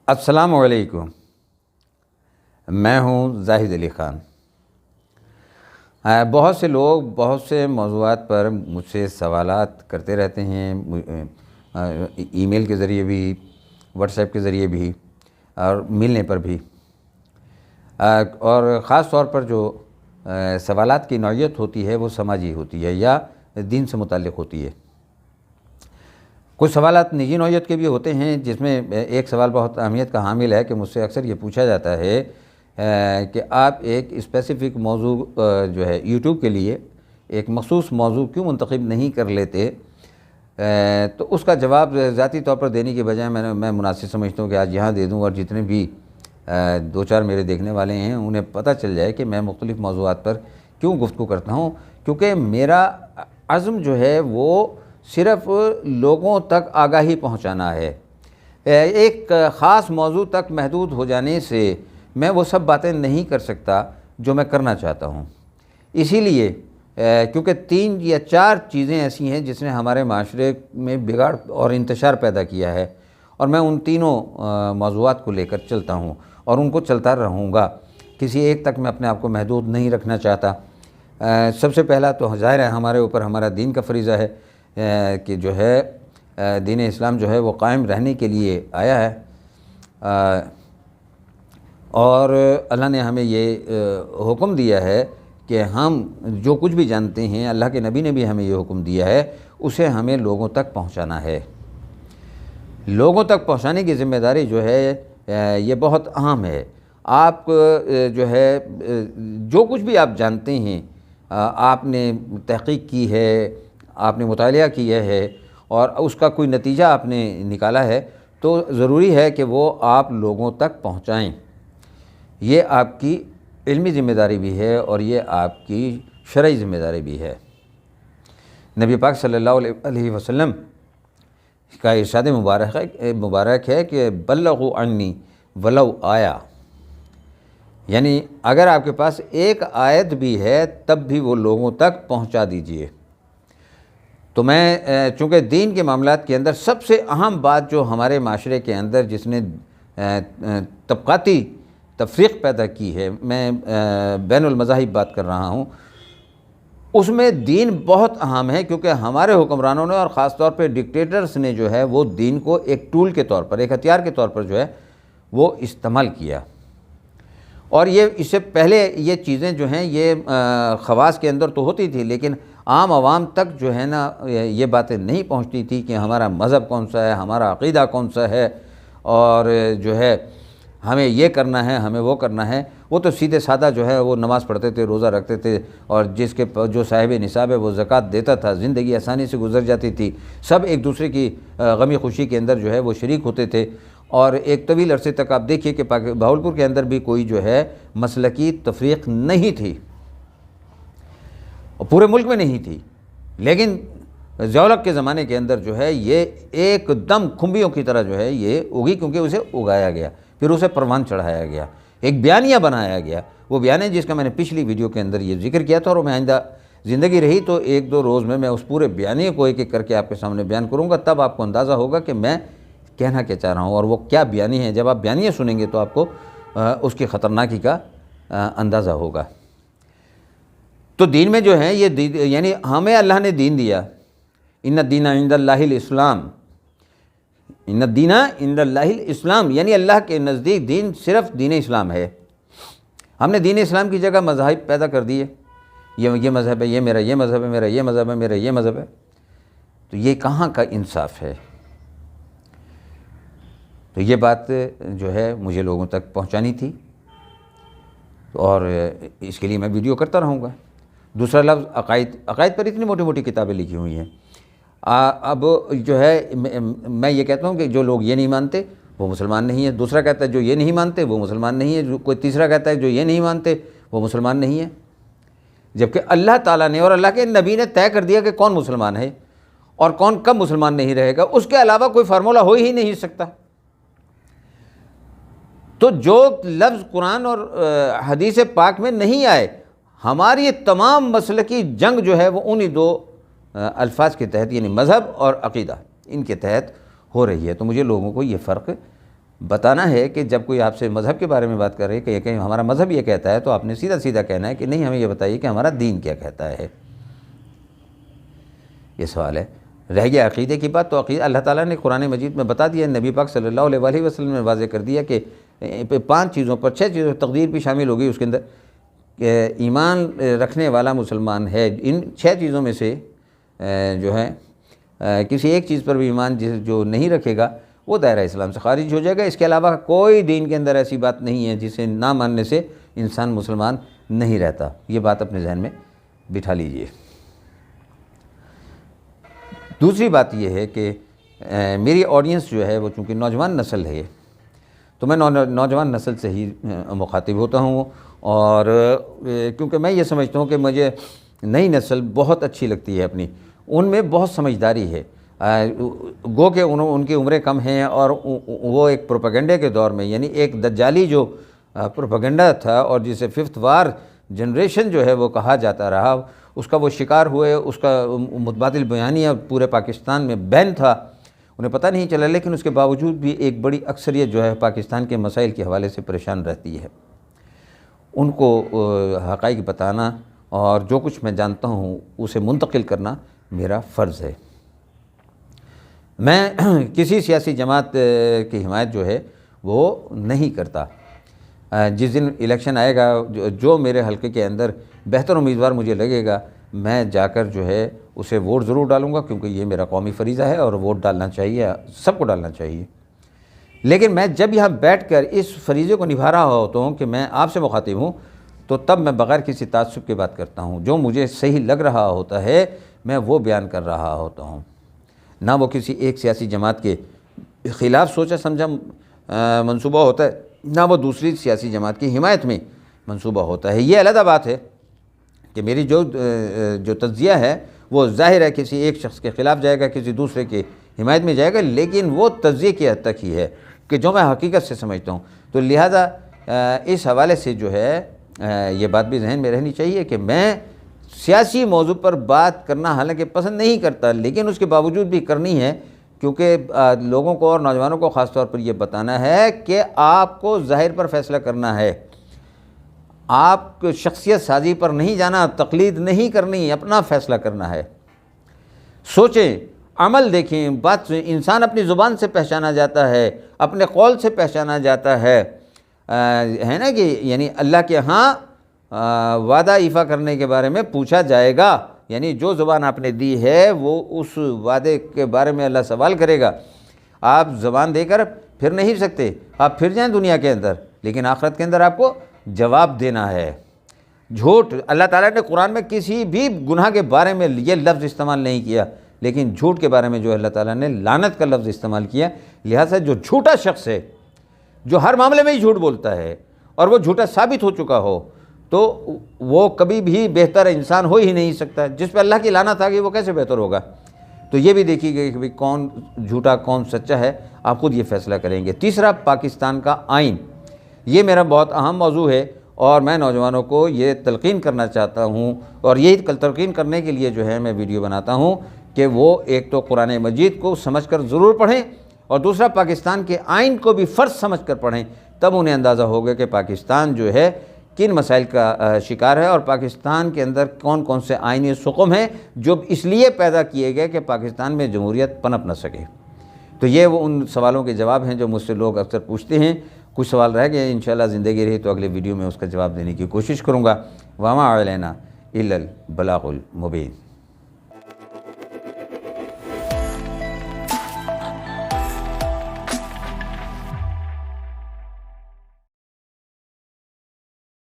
السلام علیکم، میں ہوں زاہد علی خان۔ بہت سے لوگ بہت سے موضوعات پر مجھ سے سوالات کرتے رہتے ہیں، ای میل کے ذریعے بھی، واٹس ایپ کے ذریعے بھی اور ملنے پر بھی، اور خاص طور پر جو سوالات کی نوعیت ہوتی ہے وہ سماجی ہوتی ہے یا دین سے متعلق ہوتی ہے۔ کچھ سوالات نجی نوعیت کے بھی ہوتے ہیں، جس میں ایک سوال بہت اہمیت کا حامل ہے کہ مجھ سے اکثر یہ پوچھا جاتا ہے کہ آپ ایک اسپیسیفک موضوع جو ہے یوٹیوب کے لیے ایک مخصوص موضوع کیوں منتخب نہیں کر لیتے؟ تو اس کا جواب ذاتی طور پر دینے کے بجائے میں مناسب سمجھتا ہوں کہ آج یہاں دے دوں، اور جتنے بھی دو چار میرے دیکھنے والے ہیں انہیں پتہ چل جائے کہ میں مختلف موضوعات پر کیوں گفتگو کرتا ہوں، کیونکہ میرا عزم جو ہے وہ صرف لوگوں تک آگاہی پہنچانا ہے۔ ایک خاص موضوع تک محدود ہو جانے سے میں وہ سب باتیں نہیں کر سکتا جو میں کرنا چاہتا ہوں۔ اسی لیے کیونکہ 3 یا 4 چیزیں ایسی ہیں جس نے ہمارے معاشرے میں بگاڑ اور انتشار پیدا کیا ہے، اور میں ان تینوں موضوعات کو لے کر چلتا ہوں اور ان کو چلتا رہوں گا۔ کسی ایک تک میں اپنے آپ کو محدود نہیں رکھنا چاہتا۔ سب سے پہلا تو ظاہر ہے ہمارے اوپر ہمارا دین کا فریضہ ہے کہ جو ہے دین اسلام جو ہے وہ قائم رہنے کے لیے آیا ہے، اور اللہ نے ہمیں یہ حکم دیا ہے کہ ہم جو کچھ بھی جانتے ہیں، اللہ کے نبی نے بھی ہمیں یہ حکم دیا ہے، اسے ہمیں لوگوں تک پہنچانا ہے۔ لوگوں تک پہنچانے کی ذمہ داری جو ہے یہ بہت اہم ہے۔ آپ جو ہے جو کچھ بھی آپ جانتے ہیں، آپ نے تحقیق کی ہے، آپ نے مطالعہ کیا ہے اور اس کا کوئی نتیجہ آپ نے نکالا ہے، تو ضروری ہے کہ وہ آپ لوگوں تک پہنچائیں۔ یہ آپ کی علمی ذمہ داری بھی ہے اور یہ آپ کی شرعی ذمہ داری بھی ہے۔ نبی پاک صلی اللہ علیہ وسلم کا ارشاد مبارک ہے کہ بلغوا عنی ولو آیا، یعنی اگر آپ کے پاس ایک آیت بھی ہے تب بھی وہ لوگوں تک پہنچا دیجئے۔ تو میں چونکہ دین کے معاملات کے اندر سب سے اہم بات جو ہمارے معاشرے کے اندر جس نے طبقاتی تفریق پیدا کی ہے، میں بین المذاہب بات کر رہا ہوں، اس میں دین بہت اہم ہے، کیونکہ ہمارے حکمرانوں نے اور خاص طور پہ ڈکٹیٹرز نے جو ہے وہ دین کو ایک ٹول کے طور پر، ایک ہتھیار کے طور پر جو ہے وہ استعمال کیا۔ اور یہ اس سے پہلے یہ چیزیں جو ہیں یہ خواص کے اندر تو ہوتی تھی، لیکن عام عوام تک جو ہے نا یہ باتیں نہیں پہنچتی تھی کہ ہمارا مذہب کون سا ہے، ہمارا عقیدہ کون سا ہے، اور جو ہے ہمیں یہ کرنا ہے، ہمیں وہ کرنا ہے۔ وہ تو سیدھے سادہ جو ہے وہ نماز پڑھتے تھے، روزہ رکھتے تھے، اور جو صاحب نصاب ہے وہ زکوٰۃ دیتا تھا، زندگی آسانی سے گزر جاتی تھی۔ سب ایک دوسرے کی غمی خوشی کے اندر جو ہے وہ شریک ہوتے تھے، اور ایک طویل عرصے تک آپ دیکھیے کہ بہاولپور کے اندر بھی کوئی جو ہے مسلکی تفریق نہیں تھی، اور پورے ملک میں نہیں تھی، لیکن ضیاءالحق کے زمانے کے اندر جو ہے یہ ایک دم کھمبیوں کی طرح جو ہے یہ اگی، کیونکہ اسے اگایا گیا، پھر اسے پروان چڑھایا گیا، ایک بیانیہ بنایا گیا۔ وہ بیانیہ جس کا میں نے پچھلی ویڈیو کے اندر یہ ذکر کیا تھا، اور میں آئندہ زندگی رہی تو 1-2 روز میں اس پورے بیانیہ کو ایک ایک کر کے آپ کے سامنے بیان کروں گا، تب آپ کو اندازہ ہوگا کہ میں کہنا کیا چاہ رہا ہوں اور وہ کیا بیانیہ ہے۔ جب آپ بیانیہ سنیں گے تو آپ کو اس کی خطرناکی کا اندازہ ہوگا۔ تو دین میں جو ہے یہ یعنی ہمیں اللہ نے دین دیا، ان الدین عند اللہ الاسلام، ان الدین عند اللہ الاسلام، یعنی اللہ کے نزدیک دین صرف دین اسلام ہے۔ ہم نے دین اسلام کی جگہ مذاہب پیدا کر دیے، یہ مذہب ہے، یہ میرا یہ مذہب ہے، میرا یہ مذہب ہے، میرا یہ مذہب ہے، تو یہ کہاں کا انصاف ہے؟ تو یہ بات جو ہے مجھے لوگوں تک پہنچانی تھی، اور اس کے لیے میں ویڈیو کرتا رہوں گا۔ دوسرا لفظ عقائد پر اتنی موٹی موٹی کتابیں لکھی ہوئی ہیں۔ اب جو ہے میں یہ کہتا ہوں کہ جو لوگ یہ نہیں مانتے وہ مسلمان نہیں ہے، دوسرا کہتا ہے جو یہ نہیں مانتے وہ مسلمان نہیں ہے، کوئی تیسرا کہتا ہے جو یہ نہیں مانتے وہ مسلمان نہیں ہے، جبکہ اللہ تعالیٰ نے اور اللہ کے نبی نے طے کر دیا کہ کون مسلمان ہے اور کون کب مسلمان نہیں رہے گا، اس کے علاوہ کوئی فارمولہ ہو ہی نہیں سکتا۔ تو جو لفظ قرآن اور حدیث پاک میں نہیں آئے، ہماری تمام مسلکی جنگ جو ہے وہ انہی 2 الفاظ کے تحت، یعنی مذہب اور عقیدہ، ان کے تحت ہو رہی ہے۔ تو مجھے لوگوں کو یہ فرق بتانا ہے کہ جب کوئی آپ سے مذہب کے بارے میں بات کر رہے ہے کہ ہمارا مذہب یہ کہتا ہے، تو آپ نے سیدھا سیدھا کہنا ہے کہ نہیں، ہمیں یہ بتائیے کہ ہمارا دین کیا کہتا ہے۔ یہ سوال ہے۔ رہ گیا عقیدے کی بات، تو عقیدہ اللہ تعالیٰ نے قرآن مجید میں بتا دیا، نبی پاک صلی اللہ علیہ وسلم نے واضح کر دیا کہ 5 چیزوں پر 6 چیزوں تقدیر بھی شامل ہوگی اس کے اندر، کہ ایمان رکھنے والا مسلمان ہے۔ ان 6 چیزوں میں سے جو ہے کسی ایک چیز پر بھی ایمان جو نہیں رکھے گا وہ دائرہ اسلام سے خارج ہو جائے گا۔ اس کے علاوہ کوئی دین کے اندر ایسی بات نہیں ہے جسے نہ ماننے سے انسان مسلمان نہیں رہتا۔ یہ بات اپنے ذہن میں بٹھا لیجئے۔ دوسری بات یہ ہے کہ میری آڈینس جو ہے وہ چونکہ نوجوان نسل ہے، تو میں نوجوان نسل سے ہی مخاطب ہوتا ہوں، اور کیونکہ میں یہ سمجھتا ہوں کہ مجھے نئی نسل بہت اچھی لگتی ہے اپنی، ان میں بہت سمجھداری ہے، گو کہ ان کی عمریں کم ہیں، اور وہ ایک پروپیگنڈے کے دور میں، یعنی ایک دجالی جو پروپیگنڈا تھا اور جسے 5th وار جنریشن جو ہے وہ کہا جاتا رہا، اس کا وہ شکار ہوئے، اس کا متبادل بیانیہ پورے پاکستان میں بین تھا، انہیں پتہ نہیں چلا، لیکن اس کے باوجود بھی ایک بڑی اکثریت جو ہے پاکستان کے مسائل کے حوالے سے پریشان رہتی ہے۔ ان کو حقائق بتانا اور جو کچھ میں جانتا ہوں اسے منتقل کرنا میرا فرض ہے۔ میں کسی سیاسی جماعت کی حمایت جو ہے وہ نہیں کرتا۔ جس دن الیکشن آئے گا، جو میرے حلقے کے اندر بہتر امیدوار مجھے لگے گا، میں جا کر جو ہے اسے ووٹ ضرور ڈالوں گا، کیونکہ یہ میرا قومی فریضہ ہے اور ووٹ ڈالنا چاہیے، سب کو ڈالنا چاہیے۔ لیکن میں جب یہاں بیٹھ کر اس فریضے کو نبھا رہا ہوتا ہوں کہ میں آپ سے مخاطب ہوں، تو تب میں بغیر کسی تعصب کی بات کرتا ہوں۔ جو مجھے صحیح لگ رہا ہوتا ہے میں وہ بیان کر رہا ہوتا ہوں، نہ وہ کسی ایک سیاسی جماعت کے خلاف سوچا سمجھا منصوبہ ہوتا ہے، نہ وہ دوسری سیاسی جماعت کی حمایت میں منصوبہ ہوتا ہے۔ یہ علیحدہ بات ہے کہ میری جو تجزیہ ہے وہ ظاہر ہے کسی ایک شخص کے خلاف جائے گا، کسی دوسرے کی حمایت میں جائے گا، لیکن وہ تجزیے کی حد تک ہی ہے کہ جو میں حقیقت سے سمجھتا ہوں۔ تو لہٰذا اس حوالے سے جو ہے یہ بات بھی ذہن میں رہنی چاہیے کہ میں سیاسی موضوع پر بات کرنا حالانکہ پسند نہیں کرتا، لیکن اس کے باوجود بھی کرنی ہے، کیونکہ لوگوں کو اور نوجوانوں کو خاص طور پر یہ بتانا ہے کہ آپ کو ظاہر پر فیصلہ کرنا ہے، آپ شخصیت سازی پر نہیں جانا، تقلید نہیں کرنی، اپنا فیصلہ کرنا ہے۔ سوچیں، عمل دیکھیں، بات انسان اپنی زبان سے پہچانا جاتا ہے، اپنے قول سے پہچانا جاتا ہے نا، کہ یعنی اللہ کے ہاں وعدہ ایفا کرنے کے بارے میں پوچھا جائے گا، یعنی جو زبان آپ نے دی ہے وہ اس وعدے کے بارے میں اللہ سوال کرے گا۔ آپ زبان دے کر پھر نہیں سکتے، آپ پھر جائیں دنیا کے اندر، لیکن آخرت کے اندر آپ کو جواب دینا ہے۔ جھوٹ، اللہ تعالیٰ نے قرآن میں کسی بھی گناہ کے بارے میں یہ لفظ استعمال نہیں کیا، لیکن جھوٹ کے بارے میں جو اللہ تعالیٰ نے لعنت کا لفظ استعمال کیا۔ لہٰذا جو جھوٹا شخص ہے، جو ہر معاملے میں ہی جھوٹ بولتا ہے اور وہ جھوٹا ثابت ہو چکا ہو، تو وہ کبھی بھی بہتر انسان ہو ہی نہیں سکتا۔ جس پہ اللہ کی لعنت آ گئی وہ کیسے بہتر ہوگا؟ تو یہ بھی دیکھیے گا کہ کون جھوٹا کون سچا ہے، آپ خود یہ فیصلہ کریں گے۔ تیسرا، پاکستان کا آئین، یہ میرا بہت اہم موضوع ہے، اور میں نوجوانوں کو یہ تلقین کرنا چاہتا ہوں، اور یہی تلقین کرنے کے لیے جو ہے میں ویڈیو بناتا ہوں کہ وہ ایک تو قرآن مجید کو سمجھ کر ضرور پڑھیں، اور دوسرا پاکستان کے آئین کو بھی فرض سمجھ کر پڑھیں، تب انہیں اندازہ ہوگا کہ پاکستان جو ہے کن مسائل کا شکار ہے، اور پاکستان کے اندر کون کون سے آئینی سقم ہیں جو اس لیے پیدا کیے گئے کہ پاکستان میں جمہوریت پنپ نہ سکے۔ تو یہ وہ ان سوالوں کے جواب ہیں جو مجھ سے لوگ اکثر پوچھتے ہیں۔ کچھ سوال رہ گئے، انشاءاللہ زندگی رہی تو اگلے ویڈیو میں اس کا جواب دینے کی کوشش کروں گا۔ وما علینا الا البلاغ المبین۔